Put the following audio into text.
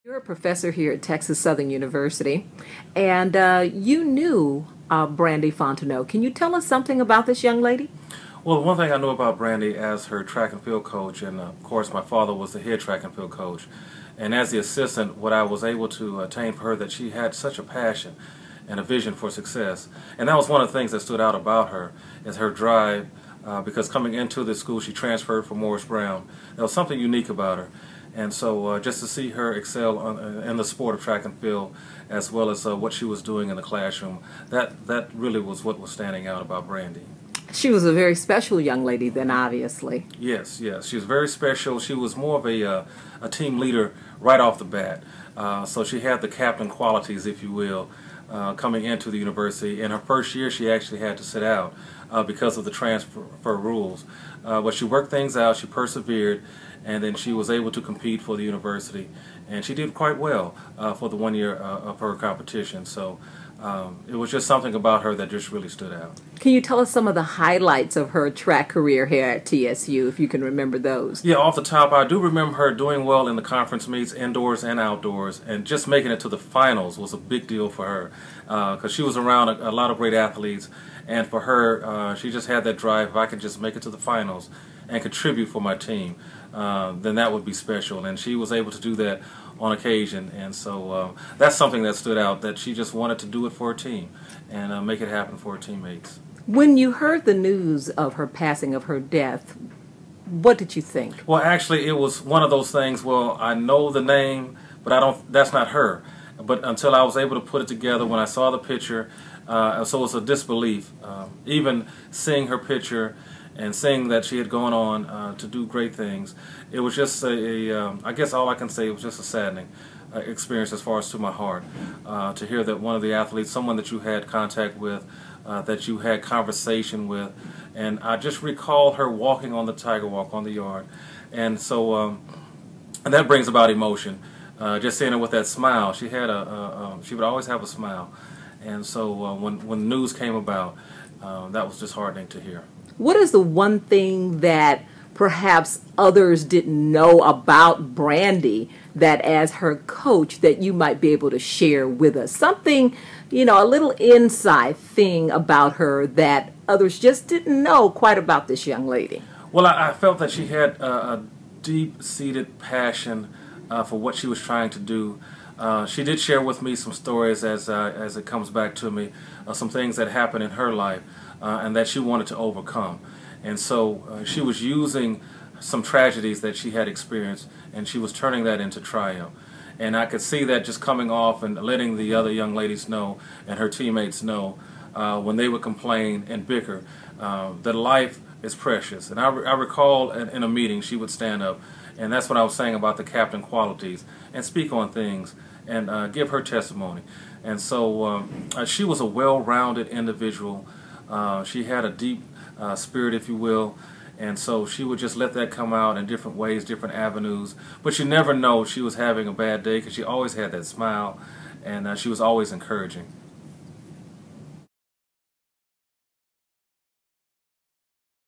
You're a professor here at Texas Southern University, and you knew Brandy Fonteneaux. Can you tell us something about this young lady? Well, one thing I know about Brandy as her track and field coach, and of course my father was the head track and field coach, and as the assistant, what I was able to attain for her that she had such a passion and a vision for success. And that was one of the things that stood out about her, is her drive, because coming into the school she transferred from Morris Brown. There was something unique about her. And so just to see her excel in the sport of track and field, as well as what she was doing in the classroom, that really was what was standing out about Brandy. She was a very special young lady then, obviously. Yes, yes. She was very special. She was more of a team leader right off the bat. So she had the captain qualities, if you will, coming into the university. In her first year, she actually had to sit out because of the transfer rules. But she worked things out, she persevered, and then she was able to compete for the university. And she did quite well for the 1 year of her competition. So it was just something about her that just really stood out. Can you tell us some of the highlights of her track career here at TSU, if you can remember those? Yeah, off the top, I do remember her doing well in the conference meets, indoors and outdoors, and just making it to the finals was a big deal for her because she was around a lot of great athletes, and for her, she just had that drive. If I could just make it to the finals and contribute for my team, then that would be special, and she was able to do that on occasion, and so that's something that stood out, that she just wanted to do it for her team and make it happen for her teammates. When you heard the news of her passing, of her death, what did you think? Well, actually, it was one of those things, well, I know the name, but that's not her. But until I was able to put it together, when I saw the picture, so it was a disbelief. Even seeing her picture and seeing that she had gone on to do great things, it was just I guess all I can say, it was just a saddening experience as far as to my heart, to hear that one of the athletes, someone that you had contact with, that you had conversation with, and I just recall her walking on the Tiger Walk on the yard, and so and that brings about emotion. Just seeing her with that smile, she had she would always have a smile, and so when news came about, that was disheartening to hear. What is the one thing that perhaps others didn't know about Brandy that as her coach that you might be able to share with us? Something, a little inside thing about her that others just didn't know quite about this young lady. Well, I felt that she had a deep-seated passion for what she was trying to do. She did share with me some stories as it comes back to me, some things that happened in her life and that she wanted to overcome. And so she was using some tragedies that she had experienced, and she was turning that into triumph. And I could see that just coming off and letting the other young ladies know and her teammates know when they would complain and bicker that life is precious. And I recall in a meeting she would stand up, and that's what I was saying about the captain qualities, and speak on things and give her testimony. And so she was a well-rounded individual. She had a deep spirit, if you will, and so she would just let that come out in different ways, different avenues. But you never know she was having a bad day, because she always had that smile, and she was always encouraging.